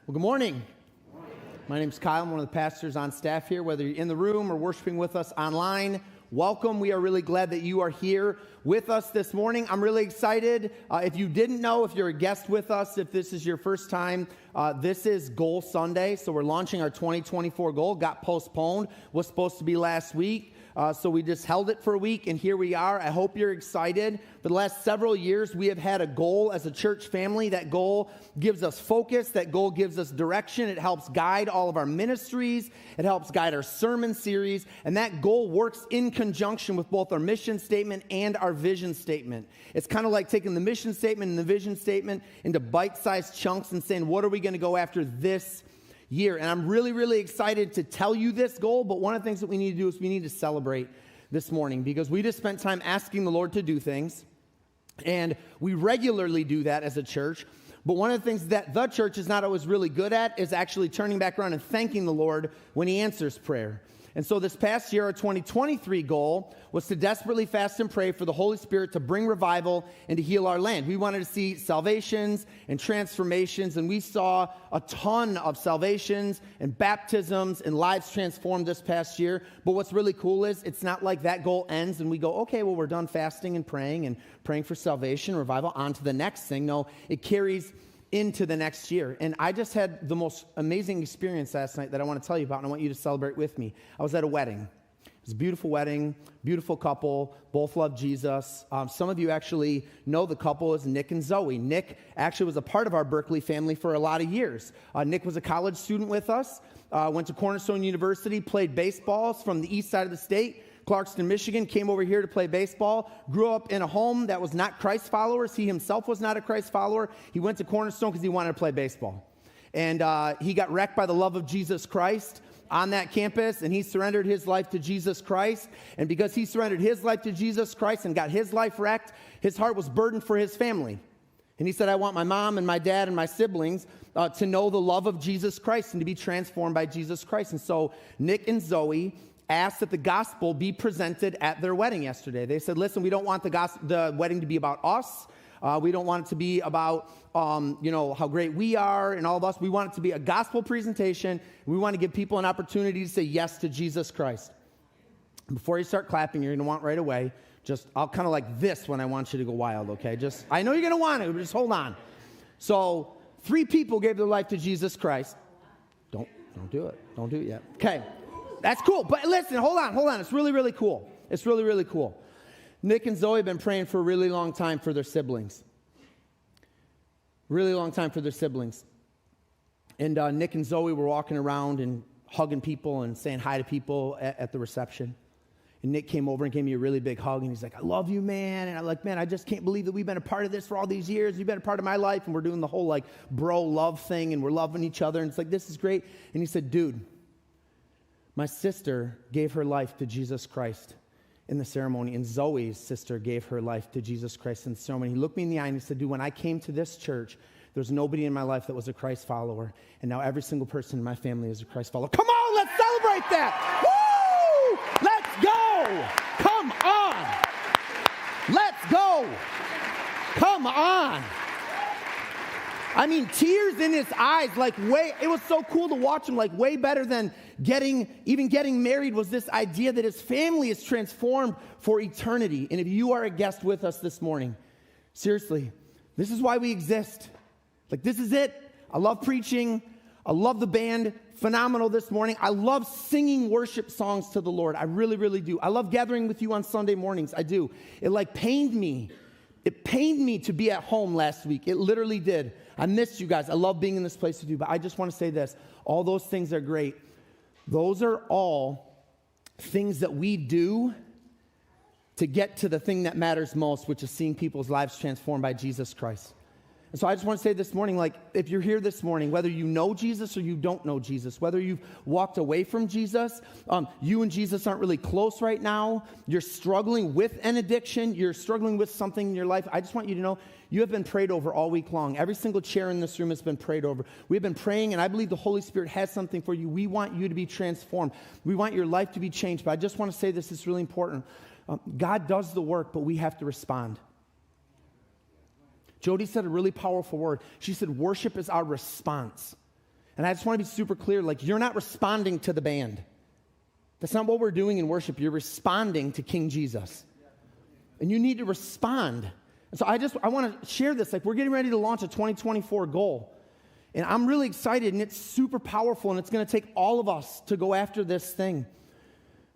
Well, good morning. My name's Kyle. I'm one of the pastors on staff here. Whether you're in the room or worshiping with us online, welcome. We are really glad that you are here with us this morning. I'm really excited. If you didn't know, if you're a guest with us, if this is your first time, this is Goal Sunday. So we're launching our 2024 goal. Got postponed. Was supposed to be last week. So we just held it for a week, and here we are. I hope you're excited. For the last several years, we have had a goal as a church family. That goal gives us focus. That goal gives us direction. It helps guide all of our ministries. It helps guide our sermon series. And that goal works in conjunction with both our mission statement and our vision statement. It's kind of like taking the mission statement and the vision statement into bite-sized chunks and saying, what are we going to go after this year? And I'm really, really excited to tell you this goal, but one of the things that we need to do is we need to celebrate this morning because we just spent time asking the Lord to do things, and we regularly do that as a church. But one of the things that the church is not always really good at is actually turning back around and thanking the Lord when he answers prayer. And so this past year, our 2023 goal was to desperately fast and pray for the Holy Spirit to bring revival and to heal our land. We wanted to see salvations and transformations, and we saw a ton of salvations and baptisms and lives transformed this past year. But what's really cool is it's not like that goal ends and we go, okay, well, we're done fasting and praying for salvation, revival, on to the next thing. No, it carries into the next year. And I just had the most amazing experience last night that I want to tell you about, and I want you to celebrate with me. I was at a wedding. It was a beautiful wedding, beautiful couple, both love Jesus. Some of you actually know the couple is Nick and Zoe. Nick actually was a part of our Berkeley family for a lot of years. Nick was a college student with us, went to Cornerstone University, played baseball from the east side of the state, Clarkston, Michigan, came over here to play baseball, grew up in a home that was not Christ followers. He himself was not a Christ follower. He went to Cornerstone because he wanted to play baseball. And he got wrecked by the love of Jesus Christ on that campus, and he surrendered his life to Jesus Christ. And because he surrendered his life to Jesus Christ and got his life wrecked, his heart was burdened for his family. And he said, I want my mom and my dad and my siblings to know the love of Jesus Christ and to be transformed by Jesus Christ. And so Nick and Zoe asked that the gospel be presented at their wedding yesterday. They said, listen, we don't want the wedding to be about us. We don't want it to be about, how great we are and all of us. We want it to be a gospel presentation. We want to give people an opportunity to say yes to Jesus Christ. Before you start clapping, you're going to want right away, I'll kind of like this when I want you to go wild, okay? I know you're going to want it, but just hold on. So 3 people gave their life to Jesus Christ. Don't do it. Don't do it yet. Okay. That's cool. But listen, hold on. It's really, really cool. It's really, really cool. Nick and Zoe have been praying for a really long time for their siblings. Really long time for their siblings. And Nick and Zoe were walking around and hugging people and saying hi to people at the reception. And Nick came over and gave me a really big hug. And he's like, I love you, man. And I'm like, man, I just can't believe that we've been a part of this for all these years. You've been a part of my life. And we're doing the whole bro love thing. And we're loving each other. And it's like, this is great. And he said, dude, my sister gave her life to Jesus Christ in the ceremony, and Zoe's sister gave her life to Jesus Christ in the ceremony. He looked me in the eye and he said, dude, when I came to this church, there was nobody in my life that was a Christ follower, and now every single person in my family is a Christ follower. Come on, let's celebrate that! Woo! Let's go! Come on! Let's go! Come on! I mean, tears in his eyes, it was so cool to watch him, way better than getting married was this idea that his family is transformed for eternity. And if you are a guest with us this morning, seriously, this is why we exist. This is it. I love preaching. I love the band. Phenomenal this morning. I love singing worship songs to the Lord. I really, really do. I love gathering with you on Sunday mornings. I do. It pained me. It pained me to be at home last week. It literally did. I missed you guys. I love being in this place with you. But I just want to say this. All those things are great. Those are all things that we do to get to the thing that matters most, which is seeing people's lives transformed by Jesus Christ. And so I just want to say this morning, if you're here this morning, whether you know Jesus or you don't know Jesus, whether you've walked away from Jesus, you and Jesus aren't really close right now, you're struggling with an addiction, you're struggling with something in your life, I just want you to know you have been prayed over all week long. Every single chair in this room has been prayed over. We've been praying, and I believe the Holy Spirit has something for you. We want you to be transformed. We want your life to be changed. But I just want to say this is really important. God does the work, but we have to respond. Jody said a really powerful word. She said, worship is our response. And I just want to be super clear, like, you're not responding to the band. That's not what we're doing in worship. You're responding to King Jesus. And you need to respond. And so I want to share this. Like, we're getting ready to launch a 2024 goal. And I'm really excited, and it's super powerful, and it's going to take all of us to go after this thing.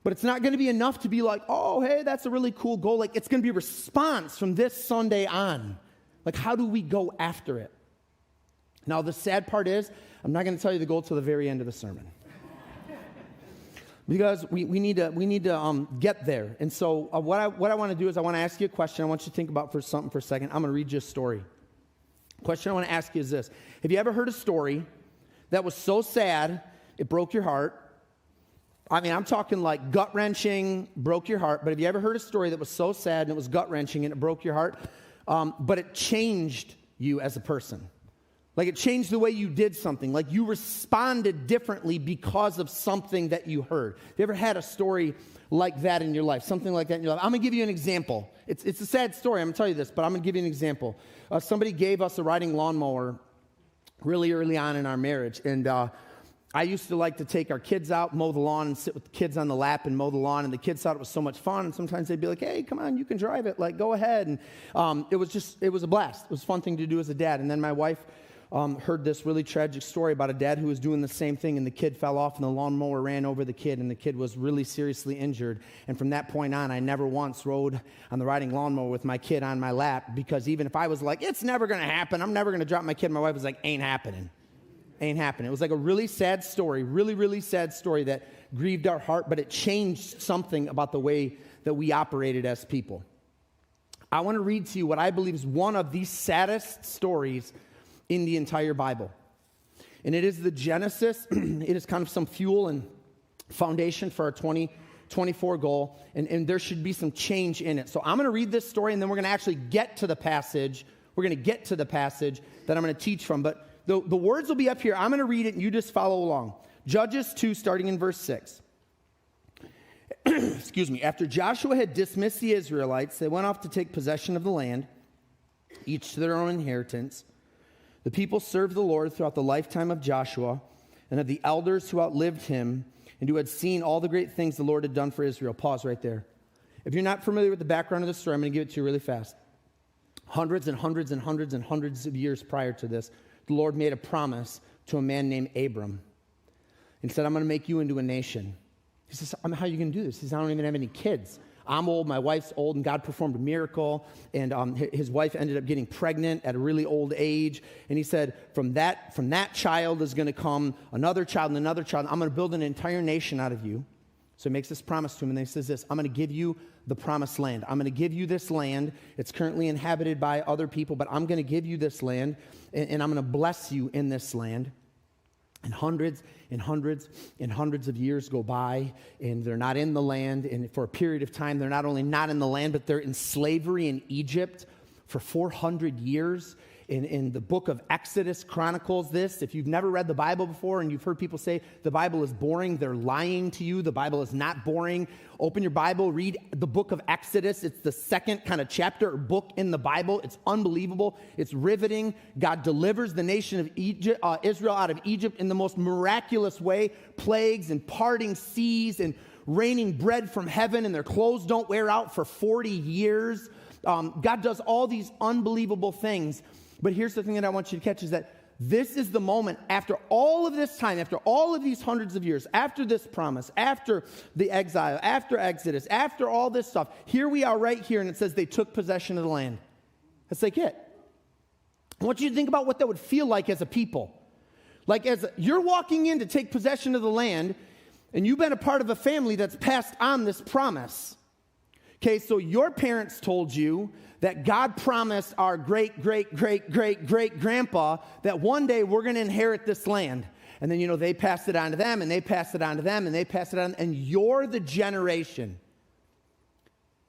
But it's not going to be enough to be like, oh, hey, that's a really cool goal. Like, it's going to be a response from this Sunday on. Like, how do we go after it? Now, the sad part is, I'm not going to tell you the goal till the very end of the sermon. Because we need to get there. And so what I want to do is I want to ask you a question. I want you to think about something for a second. I'm going to read you a story. The question I want to ask you is this. Have you ever heard a story that was so sad, it broke your heart? I mean, I'm talking like gut-wrenching, broke your heart. But have you ever heard a story that was so sad and it was gut-wrenching and it broke your heart, but it changed you as a person? Like, it changed the way you did something. Like, you responded differently because of something that you heard. Have you ever had a story like that in your life? Something like that in your life? I'm going to give you an example. It's a sad story. I'm going to tell you this, but I'm going to give you an example. Somebody gave us a riding lawnmower really early on in our marriage. And I used to like to take our kids out, mow the lawn, and sit with the kids on the lap and mow the lawn. And the kids thought it was so much fun. And sometimes they'd be like, hey, come on, you can drive it. Like, go ahead. And it was a blast. It was a fun thing to do as a dad. And then my wife heard this really tragic story about a dad who was doing the same thing, and the kid fell off, and the lawnmower ran over the kid, and the kid was really seriously injured. And from that point on, I never once rode on the riding lawnmower with my kid on my lap, because even if I was like, it's never going to happen, I'm never going to drop my kid, my wife was like, ain't happening. Ain't happening. It was like a really sad story, really, really sad story that grieved our heart, but it changed something about the way that we operated as people. I want to read to you what I believe is one of the saddest stories in the entire Bible. And it is the Genesis. It is kind of some fuel and foundation for our 2024 goal. And there should be some change in it. So I'm going to read this story, and then we're going to actually get to the passage. We're going to get to the passage that I'm going to teach from. But the words will be up here. I'm going to read it, and you just follow along. Judges 2, starting in verse 6. Excuse me. After Joshua had dismissed the Israelites, they went off to take possession of the land, each to their own inheritance. The people served the Lord throughout the lifetime of Joshua and of the elders who outlived him and who had seen all the great things the Lord had done for Israel. Pause right there. If you're not familiar with the background of the story, I'm going to give it to you really fast. Hundreds and hundreds and hundreds and hundreds of years prior to this, the Lord made a promise to a man named Abram. He said, I'm going to make you into a nation. He says, how are you going to do this? He says, I don't even have any kids. I'm old, my wife's old, and God performed a miracle, and his wife ended up getting pregnant at a really old age, and he said, from that child is going to come another child and another child. I'm going to build an entire nation out of you. So he makes this promise to him, and then he says this, I'm going to give you the promised land. I'm going to give you this land. It's currently inhabited by other people, but I'm going to give you this land, and I'm going to bless you in this land. And hundreds and hundreds and hundreds of years go by, and they're not in the land. And for a period of time, they're not only not in the land, but they're in slavery in Egypt for 400 years. In the book of Exodus chronicles this. If you've never read the Bible before and you've heard people say the Bible is boring, they're lying to you. The Bible is not boring. Open your Bible, read the book of Exodus. It's the second kind of chapter or book in the Bible. It's unbelievable. It's riveting. God delivers the nation of Israel out of Egypt in the most miraculous way. Plagues and parting seas and raining bread from heaven, and their clothes don't wear out for 40 years. God does all these unbelievable things. But here's the thing that I want you to catch is that this is the moment after all of this time, after all of these hundreds of years, after this promise, after the exile, after Exodus, after all this stuff, here we are right here, and it says they took possession of the land. That's like it. I want you to think about what that would feel like as a people. Like as you're walking in to take possession of the land, and you've been a part of a family that's passed on this promise. Okay, so your parents told you that God promised our great-great-great-great-great-grandpa that one day we're going to inherit this land. And then, they passed it on to them, and they passed it on to them, and they passed it on, and you're the generation.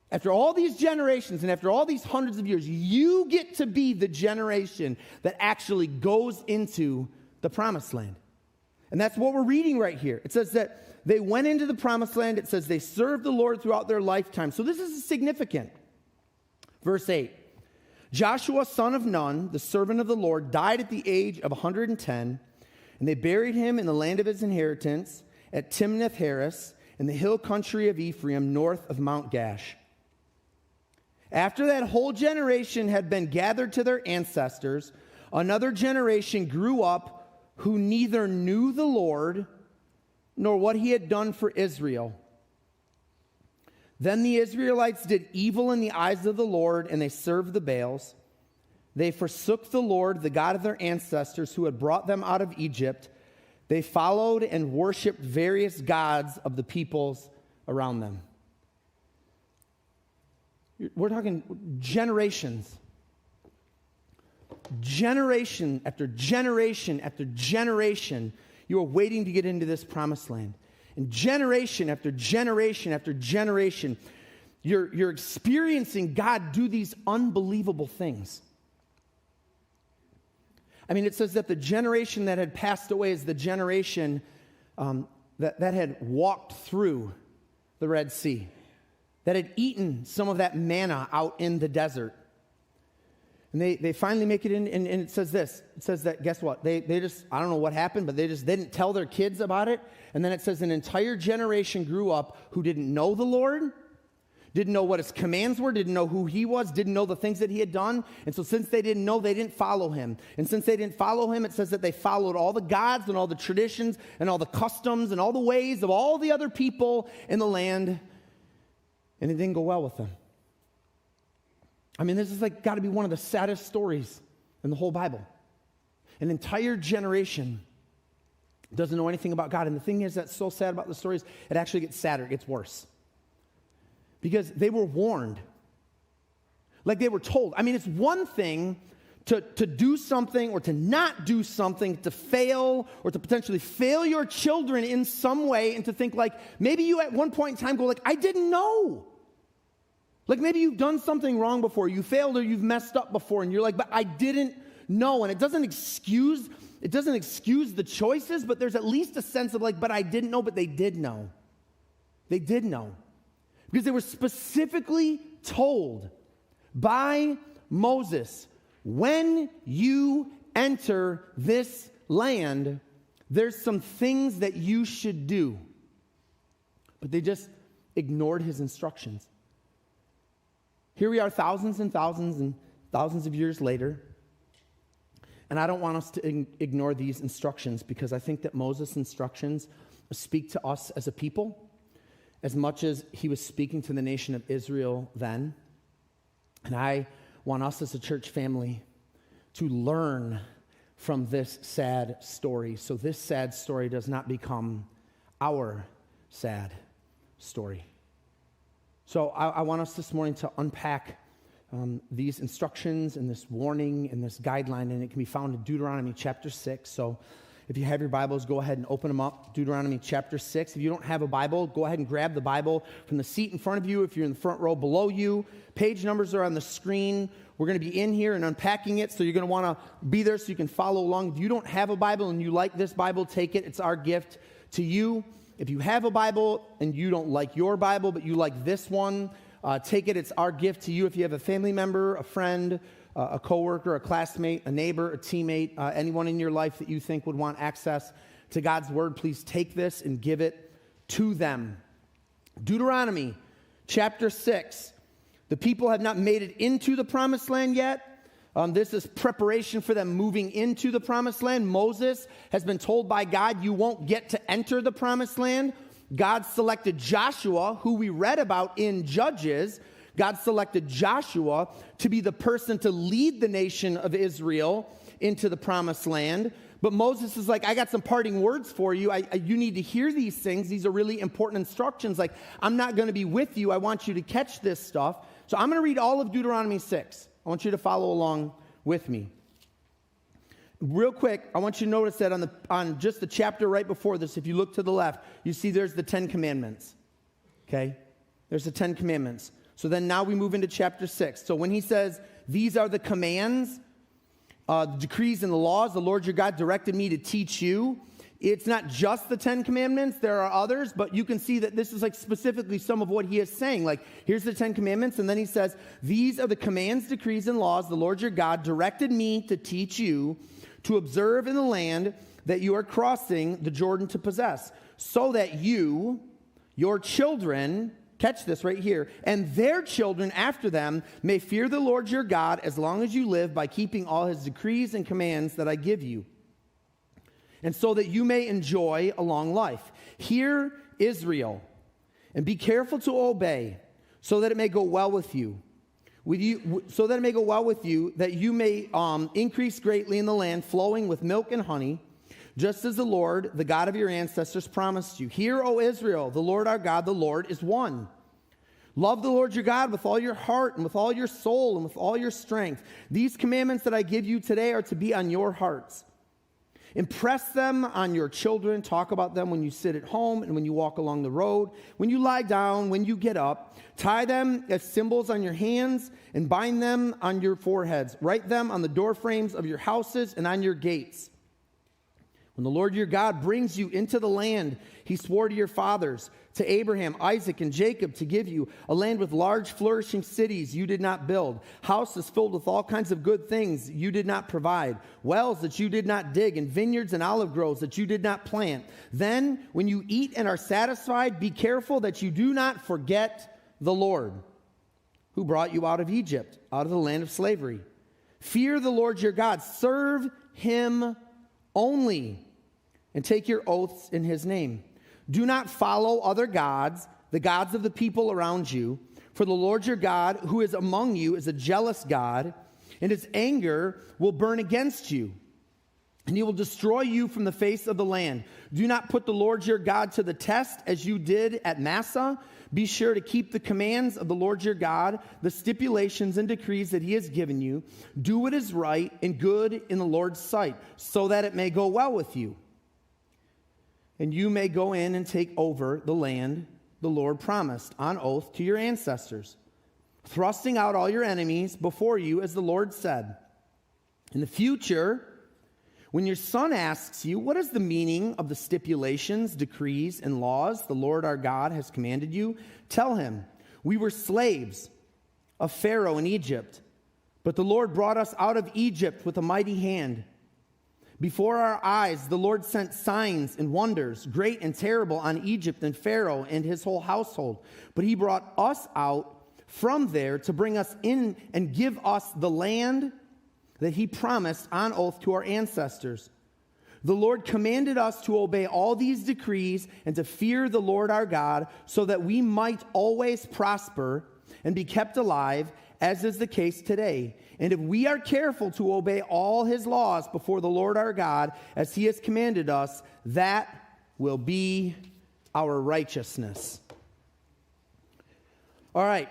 After all these generations and after all these hundreds of years, you get to be the generation that actually goes into the promised land. And that's what we're reading right here. It says that they went into the promised land. It says they served the Lord throughout their lifetime. So this is significant. Verse 8, Joshua, son of Nun, the servant of the Lord, died at the age of 110, And they buried him in the land of his inheritance at Timnath-Heres in the hill country of Ephraim, north of Mount Gash. After that whole generation had been gathered to their ancestors, another generation grew up who neither knew the Lord nor what he had done for Israel. Then the Israelites did evil in the eyes of the Lord, and they served the Baals. They forsook the Lord, the God of their ancestors, who had brought them out of Egypt. They followed and worshiped various gods of the peoples around them. We're talking generations. Generation after generation after generation, you are waiting to get into this promised land. And generation after generation after generation, you're experiencing God do these unbelievable things. I mean, it says that the generation that had passed away is the generation that had walked through the Red Sea, that had eaten some of that manna out in the desert. And they finally make it in, and it says this. It says that, guess what? They just, I don't know what happened, but they didn't tell their kids about it. And then it says an entire generation grew up who didn't know the Lord, didn't know what his commands were, didn't know who he was, didn't know the things that he had done. And so since they didn't know, they didn't follow him. And since they didn't follow him, it says that they followed all the gods and all the traditions and all the customs and all the ways of all the other people in the land. And it didn't go well with them. I mean, this is like got to be one of the saddest stories in the whole Bible. An entire generation doesn't know anything about God. And the thing is that's so sad about the stories, it actually gets sadder, it gets worse. Because they were warned. Like they were told. I mean, it's one thing to do something or to not do something, to fail or to potentially fail your children in some way, and to think like, maybe you at one point in time go like, I didn't know. Like maybe you've done something wrong before, you failed or you've messed up before, and you're like, but I didn't know. And it doesn't excuse the choices, but there's at least a sense of like, but I didn't know, but they did know. They did know. Because they were specifically told by Moses, when you enter this land, there's some things that you should do. But they just ignored his instructions. Here we are thousands and thousands and thousands of years later. And I don't want us to ignore these instructions, because I think that Moses' instructions speak to us as a people as much as he was speaking to the nation of Israel then. And I want us as a church family to learn from this sad story, so this sad story does not become our sad story. So I want us this morning to unpack these instructions and this warning and this guideline, and it can be found in Deuteronomy chapter 6. So if you have your Bibles, go ahead and open them up. Deuteronomy chapter 6. If you don't have a Bible, go ahead and grab the Bible from the seat in front of you. If you're in the front row below you, page numbers are on the screen. We're going to be in here and unpacking it, so you're going to want to be there so you can follow along. If you don't have a Bible and you like this Bible, take it. It's our gift to you. If you have a Bible and you don't like your Bible, but you like this one, take it. It's our gift to you. If you have a family member, a friend, a coworker, a classmate, a neighbor, a teammate, anyone in your life that you think would want access to God's word, please take this and give it to them. Deuteronomy chapter 6. The people have not made it into the promised land yet. This is preparation for them moving into the promised land. Moses has been told by God, you won't get to enter the promised land. God selected Joshua, who we read about in Judges. God selected Joshua to be the person to lead the nation of Israel into the promised land. But Moses is like, I got some parting words for you. You need to hear these things. These are really important instructions. Like, I'm not going to be with you. I want you to catch this stuff. So I'm going to read all of Deuteronomy 6. I want you to follow along with me. Real quick, I want you to notice that on just the chapter right before this, if you look to the left, you see there's the 10 Commandments. Okay? There's the 10 Commandments. So then now we move into chapter 6. So when he says, these are the commands, the decrees and the laws the Lord your God directed me to teach you, it's not just the 10 Commandments. There are others, but you can see that this is like specifically some of what he is saying. Like, here's the 10 Commandments, and then he says, these are the commands, decrees, and laws the Lord your God directed me to teach you to observe in the land that you are crossing the Jordan to possess, so that you, your children, catch this right here, and their children after them may fear the Lord your God as long as you live by keeping all his decrees and commands that I give you, and so that you may enjoy a long life. Hear, Israel, and be careful to obey, so that it may go well with you. So that it may go well with you, that you may increase greatly in the land, flowing with milk and honey, just as the Lord, the God of your ancestors, promised you. Hear, O Israel, the Lord our God, the Lord is one. Love the Lord your God with all your heart and with all your soul and with all your strength. These commandments that I give you today are to be on your hearts. Impress them on your children. Talk about them when you sit at home and when you walk along the road, when you lie down, when you get up. Tie them as symbols on your hands and bind them on your foreheads. Write them on the doorframes of your houses and on your gates. When the Lord your God brings you into the land he swore to your fathers, to Abraham, Isaac, and Jacob to give you, a land with large flourishing cities you did not build, houses filled with all kinds of good things you did not provide, wells that you did not dig, and vineyards and olive groves that you did not plant. Then, when you eat and are satisfied, be careful that you do not forget the Lord, who brought you out of Egypt, out of the land of slavery. Fear the Lord your God. Serve him only, and take your oaths in his name. Do not follow other gods, the gods of the people around you, for the Lord your God, who is among you, is a jealous God, and his anger will burn against you, and he will destroy you from the face of the land. Do not put the Lord your God to the test as you did at Massah. Be sure to keep the commands of the Lord your God, the stipulations and decrees that he has given you. Do what is right and good in the Lord's sight, so that it may go well with you, and you may go in and take over the land the Lord promised on oath to your ancestors, thrusting out all your enemies before you, as the Lord said. In the future, when your son asks you, what is the meaning of the stipulations, decrees, and laws the Lord our God has commanded you? Tell him, we were slaves of Pharaoh in Egypt, but the Lord brought us out of Egypt with a mighty hand. Before our eyes, the Lord sent signs and wonders, great and terrible, on Egypt and Pharaoh and his whole household. But he brought us out from there to bring us in and give us the land that he promised on oath to our ancestors. The Lord commanded us to obey all these decrees and to fear the Lord our God, so that we might always prosper and be kept alive, as is the case today. And if we are careful to obey all his laws before the Lord our God, as he has commanded us, that will be our righteousness. All right.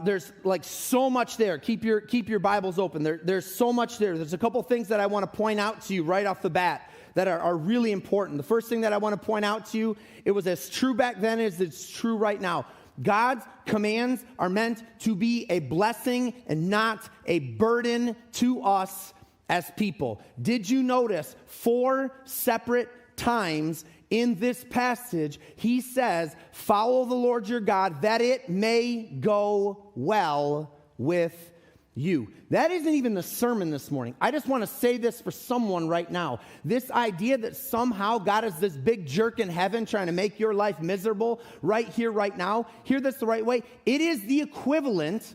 There's like so much there. Keep your Bibles open. There's so much there. There's a couple things that I want to point out to you right off the bat that are really important. The first thing that I want to point out to you, it was as true back then as it's true right now. God's commands are meant to be a blessing and not a burden to us as people. Did you notice 4 separate times in this passage he says, follow the Lord your God, that it may go well with you? That isn't even the sermon this morning. I just want to say this for someone right now. This idea that somehow God is this big jerk in heaven trying to make your life miserable right here, right now. Hear this the right way. It is the equivalent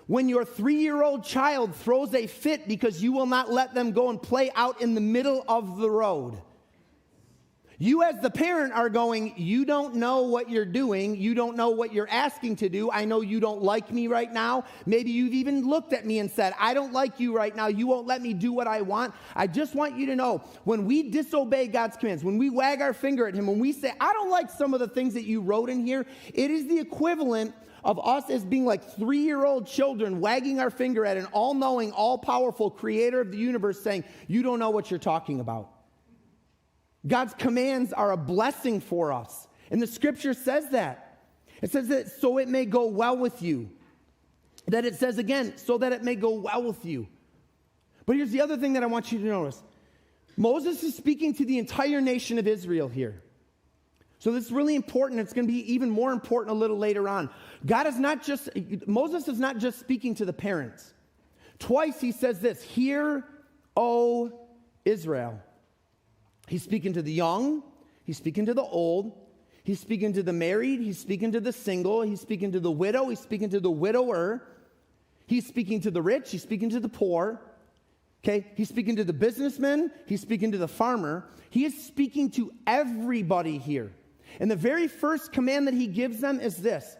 when your 3-year-old child throws a fit because you will not let them go and play out in the middle of the road. You as the parent are going, you don't know what you're doing. You don't know what you're asking to do. I know you don't like me right now. Maybe you've even looked at me and said, I don't like you right now. You won't let me do what I want. I just want you to know, when we disobey God's commands, when we wag our finger at him, when we say, I don't like some of the things that you wrote in here, it is the equivalent of us as being like 3-year-old children wagging our finger at an all-knowing, all-powerful creator of the universe saying, you don't know what you're talking about. God's commands are a blessing for us. And the scripture says that. It says that so it may go well with you. That it says again, so that it may go well with you. But here's the other thing that I want you to notice. Moses is speaking to the entire nation of Israel here. So this is really important. It's going to be even more important a little later on. Moses is not just speaking to the parents. Twice he says this, hear, O Israel. He's speaking to the young. He's speaking to the old. He's speaking to the married. He's speaking to the single. He's speaking to the widow. He's speaking to the widower. He's speaking to the rich. He's speaking to the poor. Okay? He's speaking to the businessman. He's speaking to the farmer. He is speaking to everybody here. And the very first command that he gives them is this: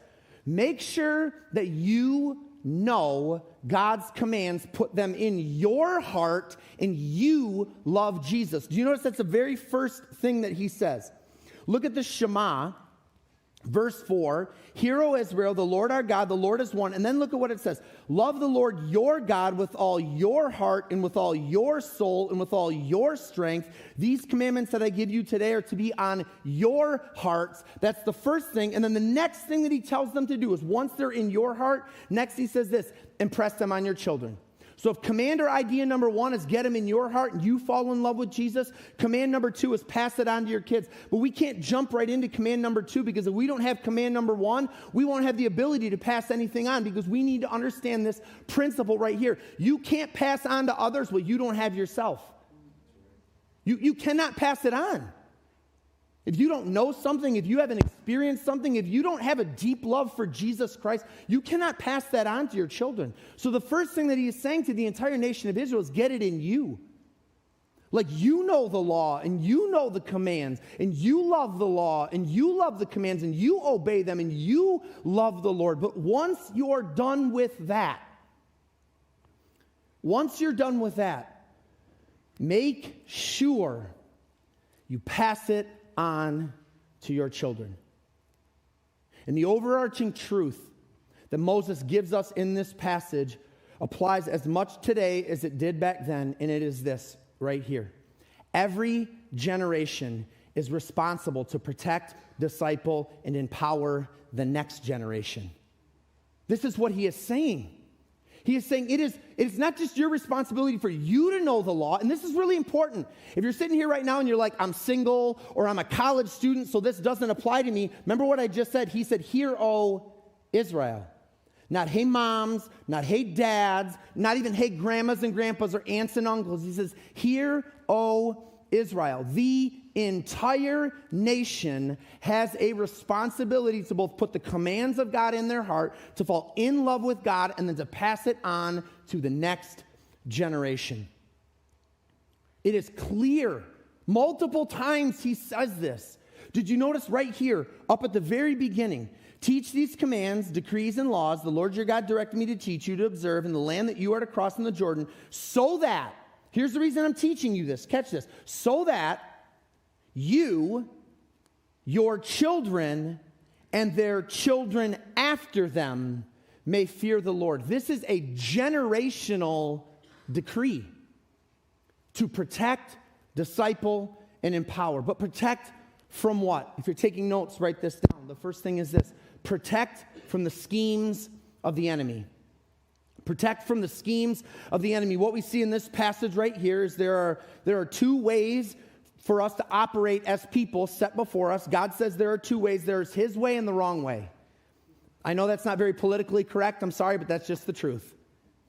make sure that you know God's commands, put them in your heart, and you love Jesus. Do you notice that's the very first thing that he says? Look at the Shema, verse 4. Hear, O Israel, the Lord our God, the Lord is one. And then look at what it says. Love the Lord your God with all your heart and with all your soul and with all your strength. These commandments that I give you today are to be on your hearts. That's the first thing. And then the next thing that he tells them to do is, once they're in your heart, next he says this: impress them on your children. So if command or idea number one is get them in your heart and you fall in love with Jesus, command number two is pass it on to your kids. But we can't jump right into command number two, because if we don't have command number one, we won't have the ability to pass anything on, because we need to understand this principle right here. You can't pass on to others what you don't have yourself. You cannot pass it on. If you don't know something, if you haven't experienced something, if you don't have a deep love for Jesus Christ, you cannot pass that on to your children. So the first thing that he is saying to the entire nation of Israel is get it in you. Like, you know the law, and you know the commands, and you love the law, and you love the commands, and you obey them, and you love the Lord. But once you're done with that, make sure you pass it on to your children. And the overarching truth that Moses gives us in this passage applies as much today as it did back then, and it is this right here. Every generation is responsible to protect, disciple, and empower the next generation. This is what he is saying. He is saying it is not just your responsibility for you to know the law, and this is really important. If you're sitting here right now and you're like, I'm single, or I'm a college student, so this doesn't apply to me, remember what I just said? He said, hear, O Israel. Not hey moms, not hey dads, not even hey grandmas and grandpas or aunts and uncles. He says, hear, O Israel. The entire nation has a responsibility to both put the commands of God in their heart, to fall in love with God, and then to pass it on to the next generation. It is clear. Multiple times he says this. Did you notice right here, up at the very beginning? Teach these commands, decrees, and laws the Lord your God directed me to teach you to observe in the land that you are to cross in the Jordan, so that, here's the reason I'm teaching you this, catch this, so that you, your children, and their children after them may fear the Lord. This is a generational decree to protect, disciple, and empower. But protect from what? If you're taking notes, write this down. The first thing is this: protect from the schemes of the enemy. Protect from the schemes of the enemy. What we see in this passage right here is there are two ways for us to operate as people set before us. God says there are two ways. There's his way and the wrong way. I know that's not very politically correct. I'm sorry, but that's just the truth.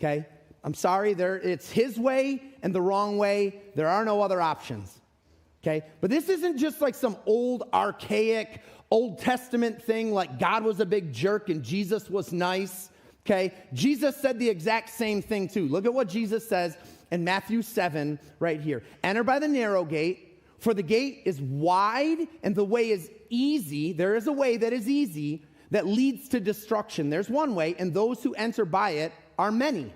Okay? I'm sorry. It's his way and the wrong way. There are no other options. Okay? But this isn't just like some old, archaic, Old Testament thing like God was a big jerk and Jesus was nice. Okay? Jesus said the exact same thing too. Look at what Jesus says in Matthew 7 right here. Enter by the narrow gate. For the gate is wide and the way is easy. There is a way that is easy that leads to destruction. There's one way, and those who enter by it are many.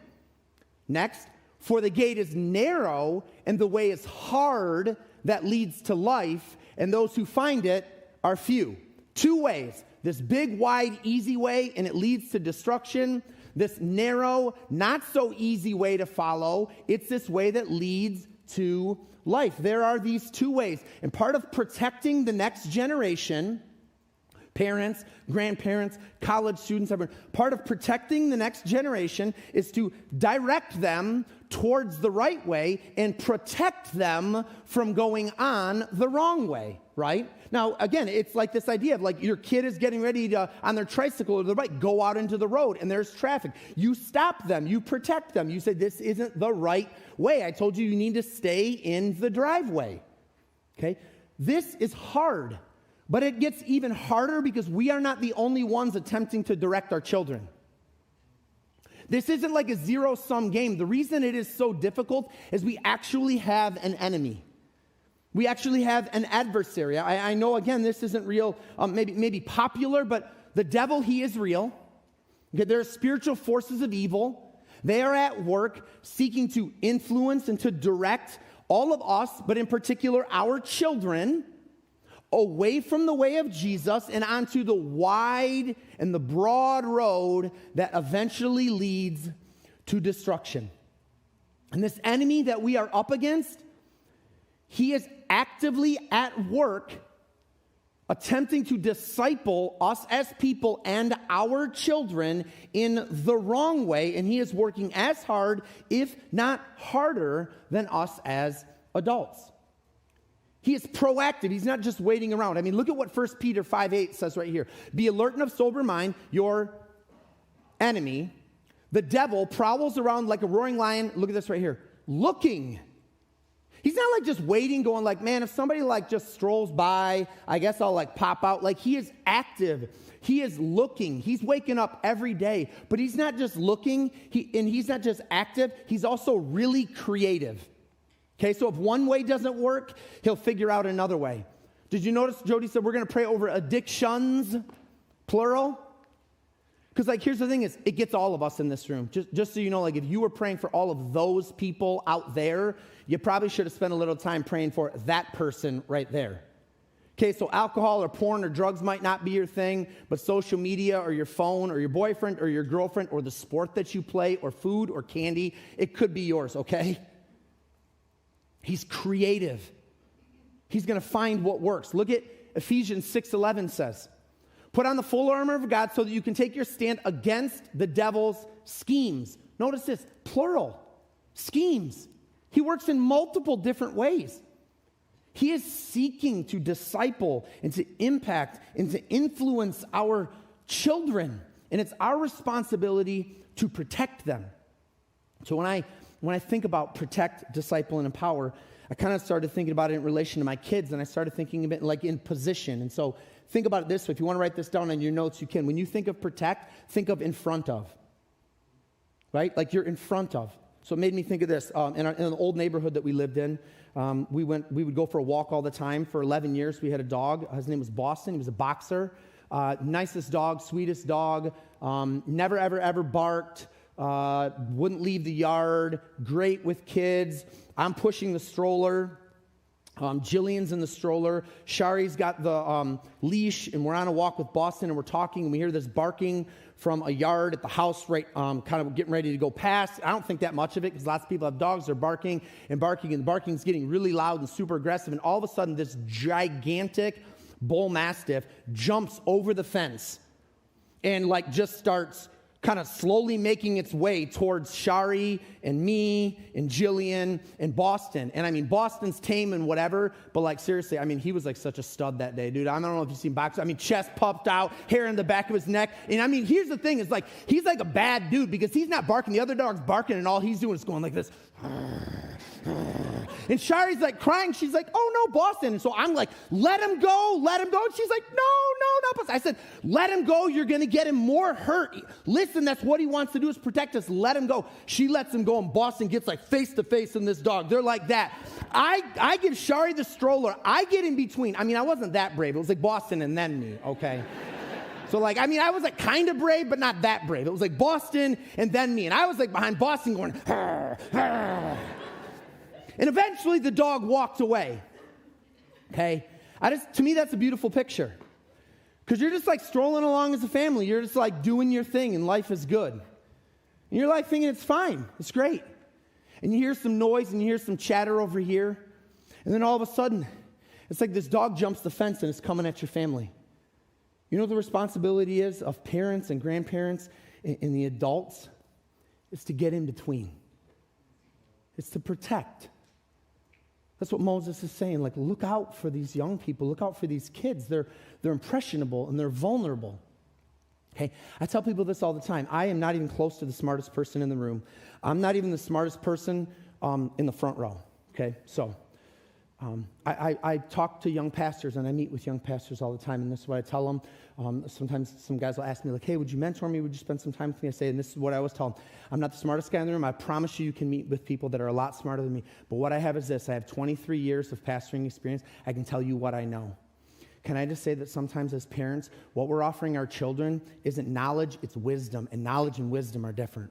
Next, for the gate is narrow and the way is hard that leads to life, and those who find it are few. Two ways. This big, wide, easy way, and it leads to destruction. This narrow, not so easy way to follow, it's this way that leads to life. There are these two ways. And part of protecting the next generation, parents, grandparents, college students, everyone, part of protecting the next generation is to direct them towards the right way and protect them from going on the wrong way, right? Now, again, it's like this idea of like your kid is getting ready to, on their tricycle or their bike, go out into the road and there's traffic. You stop them, you protect them. You say, this isn't the right way. I told you you need to stay in the driveway. Okay? This is hard, but it gets even harder because we are not the only ones attempting to direct our children. This isn't like a zero-sum game. The reason it is so difficult is we actually have an enemy. We actually have an adversary. I know, again, this isn't real, maybe popular, but the devil, he is real. Okay, there are spiritual forces of evil. They are at work seeking to influence and to direct all of us, but in particular our children, away from the way of Jesus and onto the wide and the broad road that eventually leads to destruction. And this enemy that we are up against, he is actively at work attempting to disciple us as people and our children in the wrong way, and he is working as hard, if not harder, than us as adults. He is proactive. He's not just waiting around. I mean, look at what 1 Peter 5:8 says right here. Be alert and of sober mind, your enemy, the devil, prowls around like a roaring lion. Look at this right here. Looking. He's not like just waiting, going like, man, if somebody like just strolls by, I guess I'll like pop out. Like, he is active. He is looking. He's waking up every day. But he's not just looking, and he's not just active. He's also really creative. Okay, so if one way doesn't work, he'll figure out another way. Did you notice Jody said we're going to pray over addictions, plural? Because, like, here's the thing is, it gets all of us in this room. Just so you know, like, if you were praying for all of those people out there, you probably should have spent a little time praying for that person right there. Okay, so alcohol or porn or drugs might not be your thing, but social media or your phone or your boyfriend or your girlfriend or the sport that you play or food or candy, it could be yours, okay? He's creative. He's going to find what works. Look at Ephesians 6:11 says, put on the full armor of God so that you can take your stand against the devil's schemes. Notice this, plural, schemes. He works in multiple different ways. He is seeking to disciple and to impact and to influence our children. And it's our responsibility to protect them. So when I think about protect, disciple, and empower, I kind of started thinking about it in relation to my kids, and I started thinking of it like in position. And so think about it this way. If you want to write this down on your notes, you can. When you think of protect, think of in front of, right? Like you're in front of. So it made me think of this. In an old neighborhood that we lived in, we would go for a walk all the time. For 11 years, we had a dog. His name was Boston. He was a boxer. Nicest dog, sweetest dog. Never, ever barked. Wouldn't leave the yard. Great with kids. I'm pushing the stroller. Jillian's in the stroller. Shari's got the leash, and we're on a walk with Boston, and we're talking, and we hear this barking from a yard at the house, right, kind of getting ready to go past. I don't think that much of it, because lots of people have dogs. They're barking, and the barking's getting really loud and super aggressive, and all of a sudden, this gigantic bull mastiff jumps over the fence and, like, just starts kind of slowly making its way towards Shari and me and Jillian and Boston. And I mean, Boston's tame and whatever, but like seriously, I mean, he was like such a stud that day, dude. I don't know if you've seen boxers. I mean, chest puffed out, hair in the back of his neck. And I mean, here's the thing, is like, he's like a bad dude because he's not barking. The other dog's barking and all he's doing is going like this. And Shari's like crying. She's like, oh no, Boston. And so I'm like, let him go. And she's like, no. I said, let him go. You're going to get him more hurt. Listen, that's what he wants to do, is protect us. Let him go. She lets him go, and Boston gets like face to face in this dog. They're like that. I give Shari the stroller. I get in between. I mean, I wasn't that brave. It was like Boston and then me, okay? So like, I mean, I was like kind of brave, but not that brave. It was like Boston and then me. And I was like behind Boston going, "Arr, arr." And eventually the dog walked away. Okay? To me, that's a beautiful picture. Because you're just like strolling along as a family. You're just like doing your thing and life is good. And you're like thinking it's fine. It's great. And you hear some noise and you hear some chatter over here. And then all of a sudden, it's like this dog jumps the fence and it's coming at your family. You know what the responsibility is of parents and grandparents and the adults? It's to get in between. It's to protect. That's what Moses is saying. Like, look out for these young people. Look out for these kids. They're impressionable and they're vulnerable. Okay, I tell people this all the time. I am not even close to the smartest person in the room. I'm not even the smartest person in the front row. Okay, so I talk to young pastors, and I meet with young pastors all the time, and this is what I tell them. Sometimes some guys will ask me, like, hey, would you mentor me? Would you spend some time with me? I say, and this is what I always tell them. I'm not the smartest guy in the room. I promise you can meet with people that are a lot smarter than me. But what I have is this. I have 23 years of pastoring experience. I can tell you what I know. Can I just say that sometimes as parents, what we're offering our children isn't knowledge, it's wisdom, and knowledge and wisdom are different.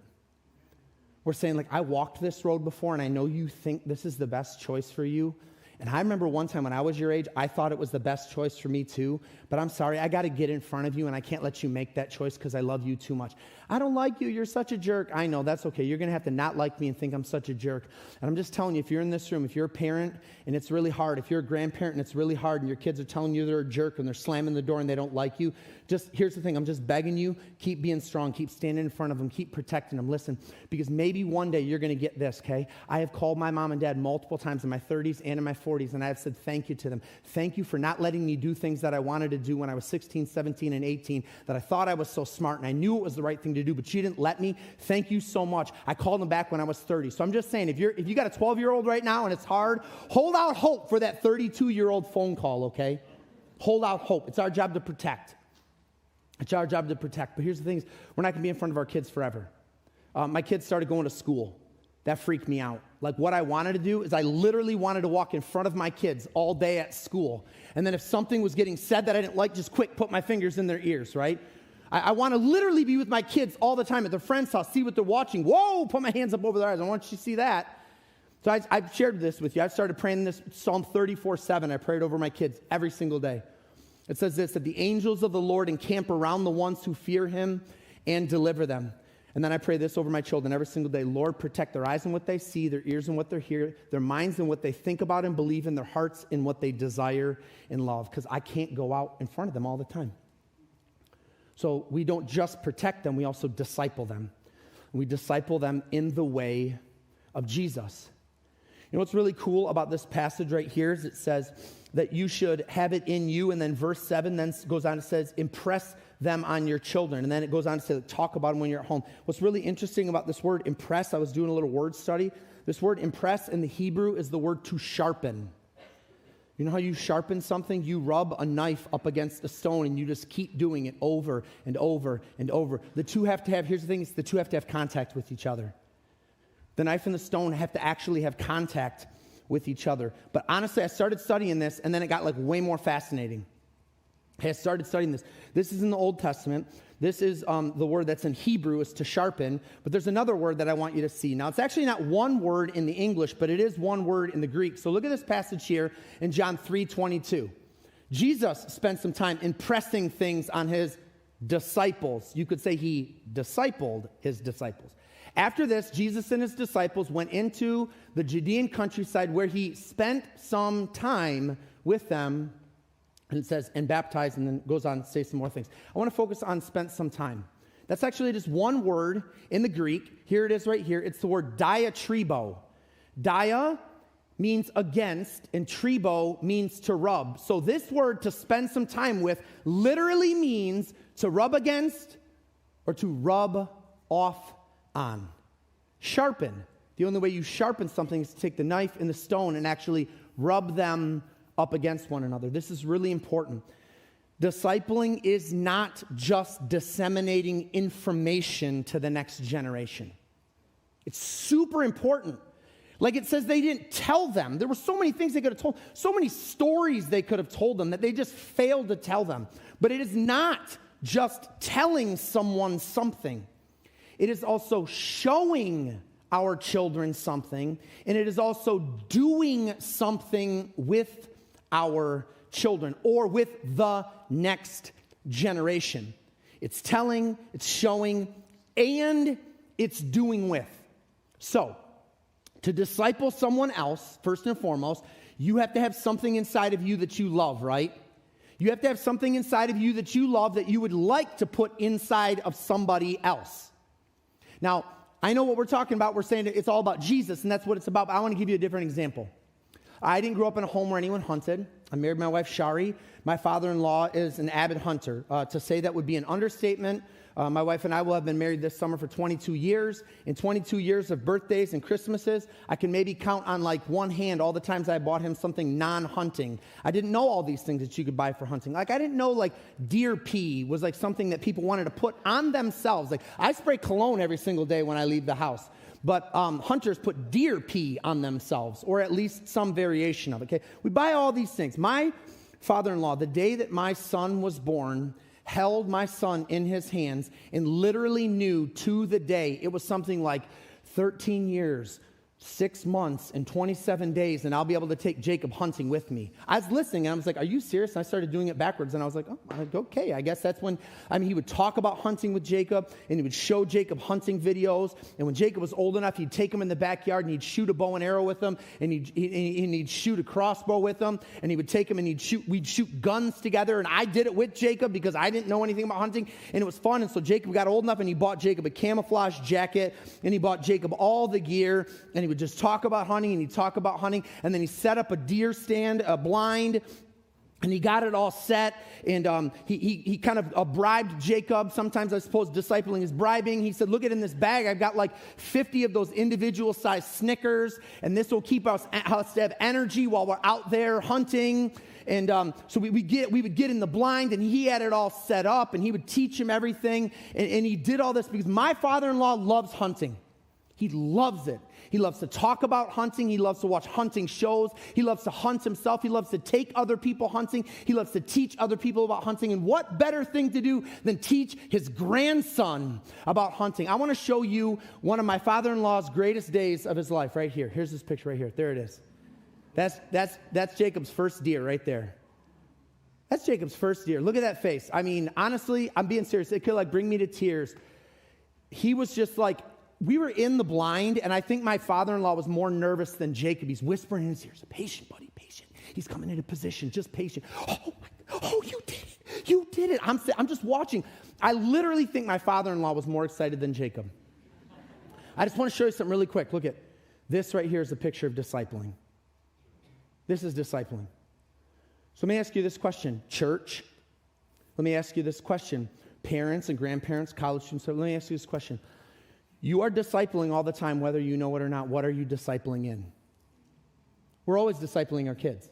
We're saying, like, I walked this road before, and I know you think this is the best choice for you. And I remember one time when I was your age, I thought it was the best choice for me too. But I'm sorry, I got to get in front of you, and I can't let you make that choice because I love you too much. I don't like you. You're such a jerk. I know. That's okay. You're going to have to not like me and think I'm such a jerk. And I'm just telling you, if you're in this room, if you're a parent and it's really hard, if you're a grandparent and it's really hard and your kids are telling you they're a jerk and they're slamming the door and they don't like you, just here's the thing. I'm just begging you, keep being strong. Keep standing in front of them. Keep protecting them. Listen, because maybe one day you're going to get this, okay? I have called my mom and dad multiple times in my 30s and in my 40s, and I have said thank you to them. Thank you for not letting me do things that I wanted to do when I was 16, 17, and 18, that I thought I was so smart, and I knew it was the right thing to do, but you didn't let me. Thank you so much. I called them back when I was 30. So I'm just saying, if you got a 12-year-old right now and it's hard, hold out hope for that 32-year-old phone call, okay? Hold out hope. It's our job to protect. It's our job to protect. But here's the thing, is we're not going to be in front of our kids forever. My kids started going to school. That freaked me out. Like, what I wanted to do is I literally wanted to walk in front of my kids all day at school. And then if something was getting said that I didn't like, just quick, put my fingers in their ears, right? I want to literally be with my kids all the time at their friend's house, see what they're watching. Whoa, put my hands up over their eyes. I want you to see that. So I've shared this with you. I've started praying this Psalm 34:7. I prayed over my kids every single day. It says this, that the angels of the Lord encamp around the ones who fear him and deliver them. And then I pray this over my children every single day. Lord, protect their eyes in what they see, their ears in what they hear, their minds in what they think about and believe in, their hearts in what they desire and love. Because I can't go out in front of them all the time. So we don't just protect them, we also disciple them. We disciple them in the way of Jesus. You know what's really cool about this passage right here is it says that you should have it in you, and then verse 7 then goes on and says, impress them on your children. And then it goes on to say, talk about them when you're at home. What's really interesting about this word impress, I was doing a little word study. This word impress in the Hebrew is the word to sharpen. You know how you sharpen something? You rub a knife up against a stone and you just keep doing it over and over and over. The two have to have, here's the thing, is the two have to have contact with each other. The knife and the stone have to actually have contact with each other. But honestly, I started studying this, and then it got like way more fascinating. I started studying this. This is in the Old Testament. This is the word that's in Hebrew is to sharpen, but there's another word that I want you to see. Now, it's actually not one word in the English, but it is one word in the Greek. So look at this passage here in John 3:22. Jesus spent some time impressing things on his disciples. You could say he discipled his disciples. After this, Jesus and his disciples went into the Judean countryside where he spent some time with them. And it says, and baptized, and then goes on to say some more things. I want to focus on spent some time. That's actually just one word in the Greek. Here it is right here. It's the word diatribo. Dia means against, and tribo means to rub. So this word, to spend some time with, literally means to rub against or to rub off on. Sharpen. The only way you sharpen something is to take the knife and the stone and actually rub them up against one another. This is really important. Discipling is not just disseminating information to the next generation. It's super important. Like it says, they didn't tell them. There were so many things they could have told, so many stories they could have told them that they just failed to tell them. But it is not just telling someone something. It is also showing our children something, and it is also doing something with our children or with the next generation. It's telling, it's showing, and it's doing with. So, to disciple someone else, first and foremost, you have to have something inside of you that you love, right? You have to have something inside of you that you love that you would like to put inside of somebody else. Now, I know what we're talking about. We're saying it's all about Jesus, and that's what it's about, but I want to give you a different example. I didn't grow up in a home where anyone hunted. I married my wife, Shari. My father-in-law is an avid hunter. To say that would be an understatement. My wife and I will have been married this summer for 22 years. In 22 years of birthdays and Christmases, I can maybe count on like one hand all the times I bought him something non-hunting. I didn't know all these things that you could buy for hunting. Like I didn't know like deer pee was like something that people wanted to put on themselves. Like I spray cologne every single day when I leave the house. But hunters put deer pee on themselves, or at least some variation of it. Okay, we buy all these things. My father-in-law, the day that my son was born, held my son in his hands and literally knew to the day, it was something like 13 years, 6 months, and 27 days, and I'll be able to take Jacob hunting with me. I was listening, and I was like, are you serious? And I started doing it backwards, and I was like, oh, okay, I guess that's when, he would talk about hunting with Jacob, and he would show Jacob hunting videos, and when Jacob was old enough, he'd take him in the backyard, and he'd shoot a bow and arrow with him, and he'd shoot a crossbow with him, and he would take him, and we'd shoot guns together, and I did it with Jacob, because I didn't know anything about hunting, and it was fun, and so Jacob got old enough, and he bought Jacob a camouflage jacket, and he bought Jacob all the gear, and he would just talk about hunting, and he'd talk about hunting, and then he set up a deer stand, a blind, and he got it all set, and he kind of bribed Jacob. Sometimes I suppose discipling is bribing. He said, look in this bag, I've got like 50 of those individual sized Snickers, and this will keep us to have energy while we're out there hunting. And so we would get in the blind, and he had it all set up, and he would teach him everything, and he did all this because my father-in-law loves hunting. He loves it. He loves to talk about hunting. He loves to watch hunting shows. He loves to hunt himself. He loves to take other people hunting. He loves to teach other people about hunting. And what better thing to do than teach his grandson about hunting? I want to show you one of my father-in-law's greatest days of his life right here. Here's this picture right here. There it is. That's Jacob's first deer right there. That's Jacob's first deer. Look at that face. I mean, honestly, I'm being serious. It could like bring me to tears. He was just like, we were in the blind, and I think my father-in-law was more nervous than Jacob. He's whispering in his ears, patient, buddy, patient. He's coming into position, just patient. Oh, you did it. You did it. I'm just watching. I literally think my father-in-law was more excited than Jacob. I just want to show you something really quick. Look at this right here is a picture of discipling. This is discipling. So let me ask you this question, church. Let me ask you this question, parents and grandparents, college students. Let me ask you this question. You are discipling all the time, whether you know it or not. What are you discipling in? We're always discipling our kids.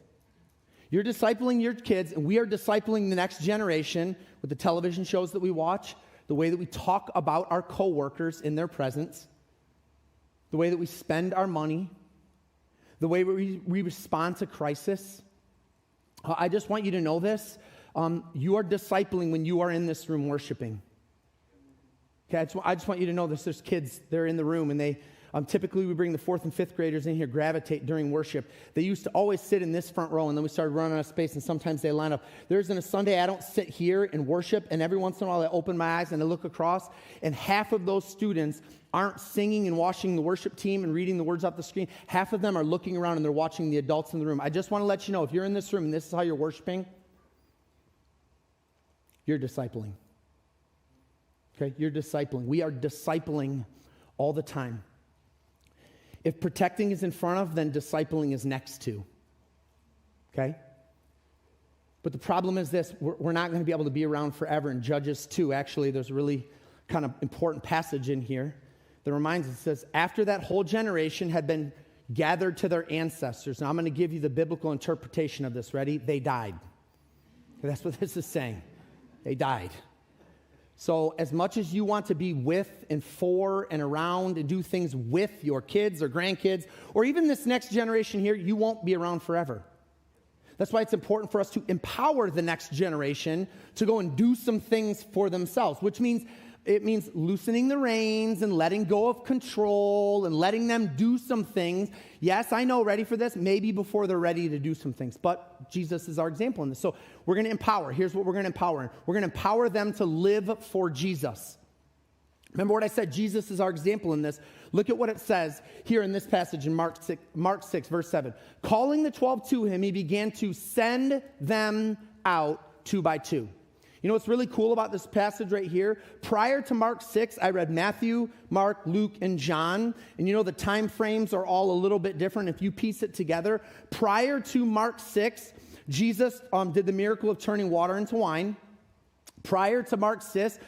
You're discipling your kids, and we are discipling the next generation with the television shows that we watch, the way that we talk about our coworkers in their presence, the way that we spend our money, the way we respond to crisis. I just want you to know this. You are discipling when you are in this room worshiping. Okay, I just want you to know this. There's kids, they're in the room, and they typically we bring the 4th and 5th graders in here, gravitate during worship. They used to always sit in this front row, and then we started running out of space, and sometimes they line up. There isn't a Sunday I don't sit here and worship, and every once in a while I open my eyes and I look across, and half of those students aren't singing and watching the worship team and reading the words off the screen. Half of them are looking around and they're watching the adults in the room. I just want to let you know, if you're in this room and this is how you're worshiping, you're discipling. Okay, you're discipling. We are discipling all the time. If protecting is in front of, then discipling is next to. Okay? But the problem is this, we're not going to be able to be around forever. In Judges 2, actually, there's a really kind of important passage in here that reminds us, it says, after that whole generation had been gathered to their ancestors. Now, I'm going to give you the biblical interpretation of this. Ready? They died. That's what this is saying. They died. So as much as you want to be with and for and around and do things with your kids or grandkids, or even this next generation here, you won't be around forever. That's why it's important for us to empower the next generation to go and do some things for themselves, which means it means loosening the reins and letting go of control and letting them do some things. Yes, I know, ready for this? Maybe before they're ready to do some things. But Jesus is our example in this. So we're going to empower. Here's what we're going to empower in. We're going to empower them to live for Jesus. Remember what I said? Jesus is our example in this. Look at what it says here in this passage in Mark 6, verse 7. Calling the 12 to him, he began to send them out 2 by 2. You know what's really cool about this passage right here? Prior to Mark 6, I read Matthew, Mark, Luke, and John. And you know the time frames are all a little bit different if you piece it together. Prior to Mark 6, Jesus did the miracle of turning water into wine. Prior to Mark 6,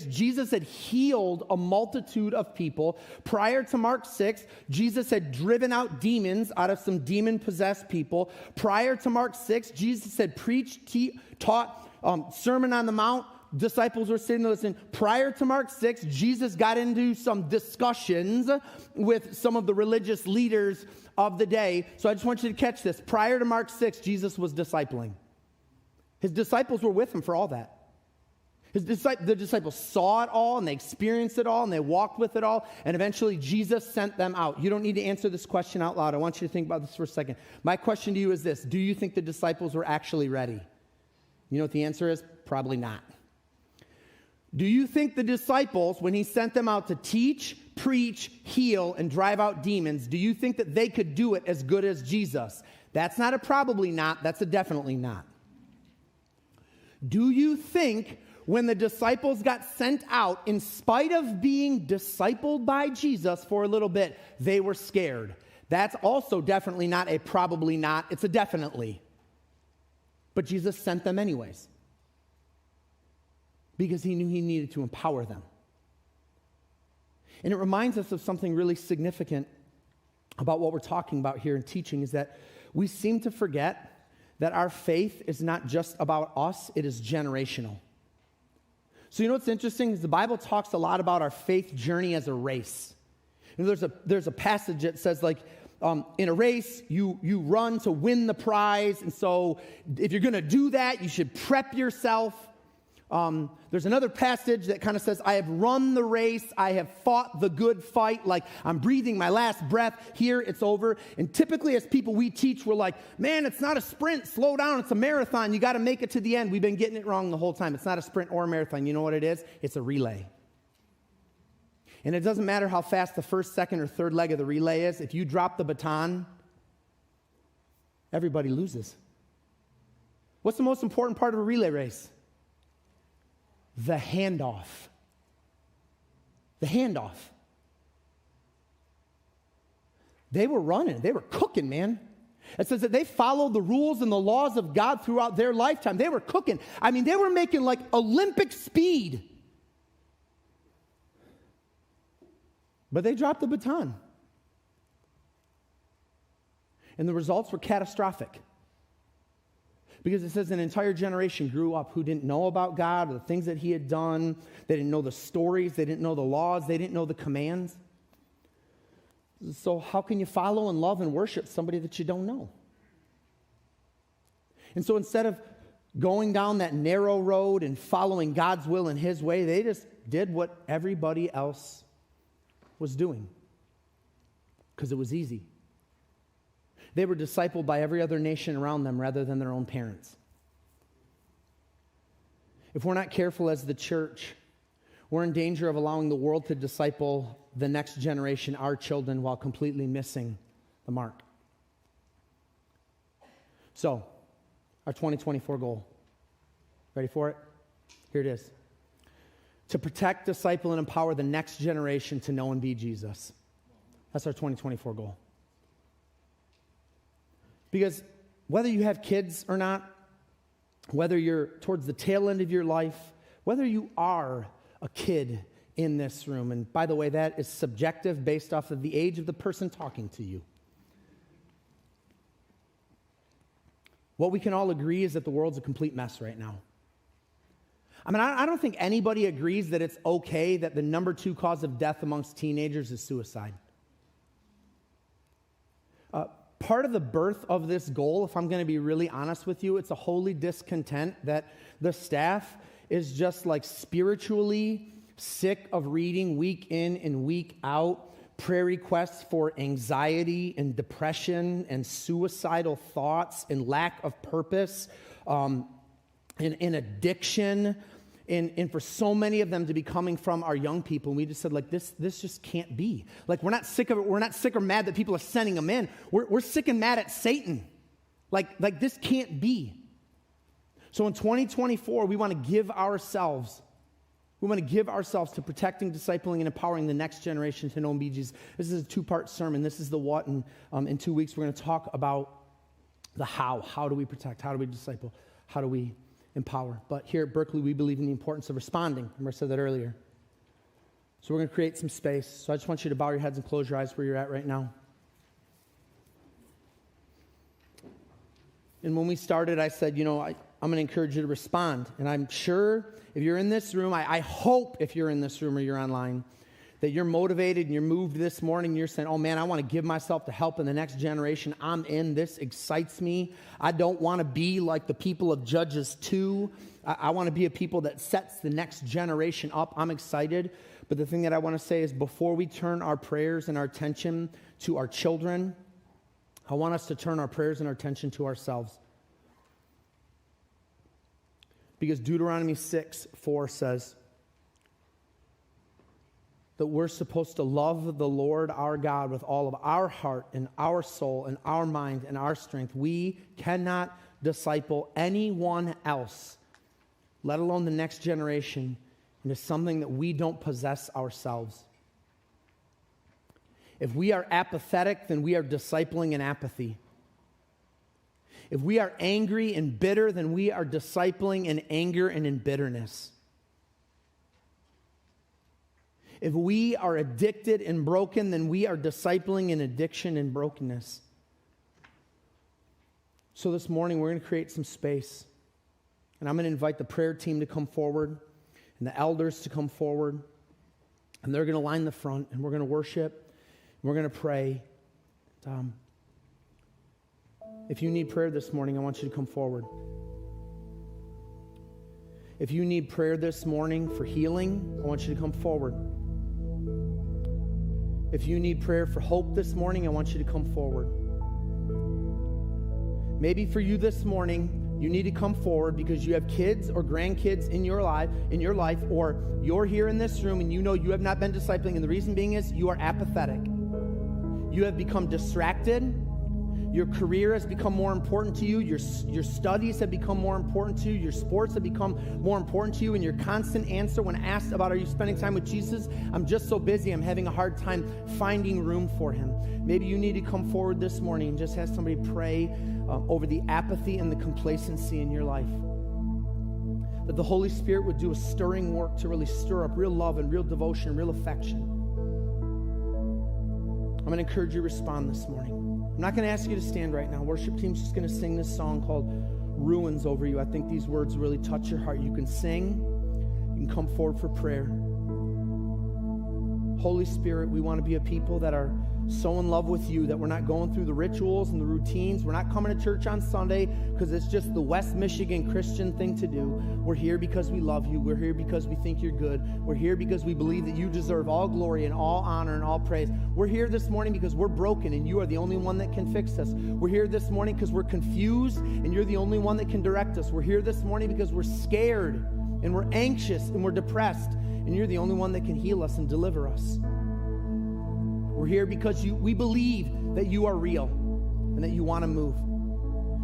Jesus had healed a multitude of people. Prior to Mark 6, Jesus had driven out demons out of some demon-possessed people. Prior to Mark 6, Jesus had preached, taught, Sermon on the Mount. Disciples were sitting there listening. Prior to Mark 6, Jesus got into some discussions with some of the religious leaders of the day. So I just want you to catch this. Prior to Mark 6, Jesus was discipling. His disciples were with him for all that. The disciples saw it all, and they experienced it all, and they walked with it all, and eventually Jesus sent them out. You don't need to answer this question out loud. I want you to think about this for a second. My question to you is this: do you think the disciples were actually ready? You know what the answer is? Probably not. Do you think the disciples, when he sent them out to teach, preach, heal, and drive out demons, do you think that they could do it as good as Jesus? That's not a probably not, that's a definitely not. Do you think when the disciples got sent out, in spite of being discipled by Jesus for a little bit, they were scared? That's also definitely not a probably not, it's a definitely. But Jesus sent them anyways, because he knew he needed to empower them. And it reminds us of something really significant about what we're talking about here in teaching, is that we seem to forget that our faith is not just about us, it is generational. So you know what's interesting is the Bible talks a lot about our faith journey as a race. And there's a passage that says, like, in a race, you run to win the prize. And so if you're going to do that, you should prep yourself. There's another passage that kind of says, I have run the race. I have fought the good fight. Like, I'm breathing my last breath. Here, it's over. And typically as people we teach, we're like, man, it's not a sprint. Slow down. It's a marathon. You got to make it to the end. We've been getting it wrong the whole time. It's not a sprint or a marathon. You know what it is? It's a relay. And it doesn't matter how fast the first, second, or third leg of the relay is. If you drop the baton, everybody loses. What's the most important part of a relay race? The handoff. The handoff. They were running. They were cooking, man. It says that they followed the rules and the laws of God throughout their lifetime. They were cooking. I mean, they were making like Olympic speed. But they dropped the baton. And the results were catastrophic. Because it says an entire generation grew up who didn't know about God or the things that he had done. They didn't know the stories. They didn't know the laws. They didn't know the commands. So how can you follow and love and worship somebody that you don't know? And so instead of going down that narrow road and following God's will and his way, they just did what everybody else was doing, because it was easy. They were discipled by every other nation around them rather than their own parents. If we're not careful as the church, we're in danger of allowing the world to disciple the next generation, our children, while completely missing the mark. So, our 2024 goal. Ready for it? Here it is. To protect, disciple, and empower the next generation to know and be Jesus. That's our 2024 goal. Because whether you have kids or not, whether you're towards the tail end of your life, whether you are a kid in this room, and by the way, that is subjective based off of the age of the person talking to you. What we can all agree is that the world's a complete mess right now. I mean, I don't think anybody agrees that it's okay that the number 2 cause of death amongst teenagers is suicide. Part of the birth of this goal, if I'm going to be really honest with you, it's a holy discontent that the staff is just like spiritually sick of reading week in and week out prayer requests for anxiety and depression and suicidal thoughts and lack of purpose and addiction. And for so many of them to be coming from our young people, and we just said, like, this just can't be. Like, we're not sick of it. We're not sick or mad that people are sending them in. We're sick and mad at Satan. Like this can't be. So in 2024, we want to give ourselves to protecting, discipling, and empowering the next generation to know and be Jesus. This is a two-part sermon. This is the what, and in 2 weeks, we're going to talk about the how. How do we protect? How do we disciple? How do we empower? But here at Berkeley, we believe in the importance of responding. Remember I said that earlier. So we're going to create some space. So I just want you to bow your heads and close your eyes where you're at right now. And when we started, I said, I'm going to encourage you to respond. And I'm sure if you're in this room, I hope if you're in this room or you're online, that you're motivated and you're moved this morning. You're saying, oh man, I want to give myself to help in the next generation. I'm in. This excites me. I don't want to be like the people of Judges 2. I want to be a people that sets the next generation up. I'm excited. But the thing that I want to say is before we turn our prayers and our attention to our children, I want us to turn our prayers and our attention to ourselves. Because Deuteronomy 6:4 says that we're supposed to love the Lord our God with all of our heart and our soul and our mind and our strength. We cannot disciple anyone else, let alone the next generation, into something that we don't possess ourselves. If we are apathetic, then we are discipling in apathy. If we are angry and bitter, then we are discipling in anger and in bitterness. If we are addicted and broken, then we are discipling in addiction and brokenness. So this morning, we're going to create some space. And I'm going to invite the prayer team to come forward and the elders to come forward. And they're going to line the front, and we're going to worship. We're going to pray. If you need prayer this morning, I want you to come forward. If you need prayer this morning for healing, I want you to come forward. If you need prayer for hope this morning, I want you to come forward. Maybe for you this morning, you need to come forward because you have kids or grandkids in your life, or you're here in this room and you know you have not been discipling, and the reason being is you are apathetic. You have become distracted. Your career has become more important to you. Your studies have become more important to you. Your sports have become more important to you. And your constant answer when asked about, are you spending time with Jesus? I'm just so busy. I'm having a hard time finding room for him. Maybe you need to come forward this morning and just have somebody pray over the apathy and the complacency in your life. That the Holy Spirit would do a stirring work to really stir up real love and real devotion and real affection. I'm going to encourage you to respond this morning. I'm not going to ask you to stand right now. Worship team's just going to sing this song called Ruins over you. I think these words really touch your heart. You can sing. You can come forward for prayer. Holy Spirit, we want to be a people that are so in love with you that we're not going through the rituals and the routines. We're not coming to church on Sunday because it's just the West Michigan Christian thing to do. We're here because we love you. We're here because we think you're good. We're here because we believe that you deserve all glory and all honor and all praise. We're here this morning because we're broken and you are the only one that can fix us. We're here this morning because we're confused and you're the only one that can direct us. We're here this morning because we're scared and we're anxious and we're depressed and you're the only one that can heal us and deliver us. We're here because we believe that you are real and that you want to move.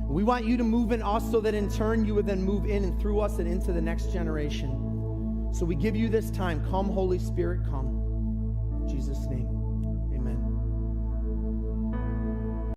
We want you to move in us so that in turn you would then move in and through us and into the next generation. So we give you this time. Come, Holy Spirit, come. In Jesus' name.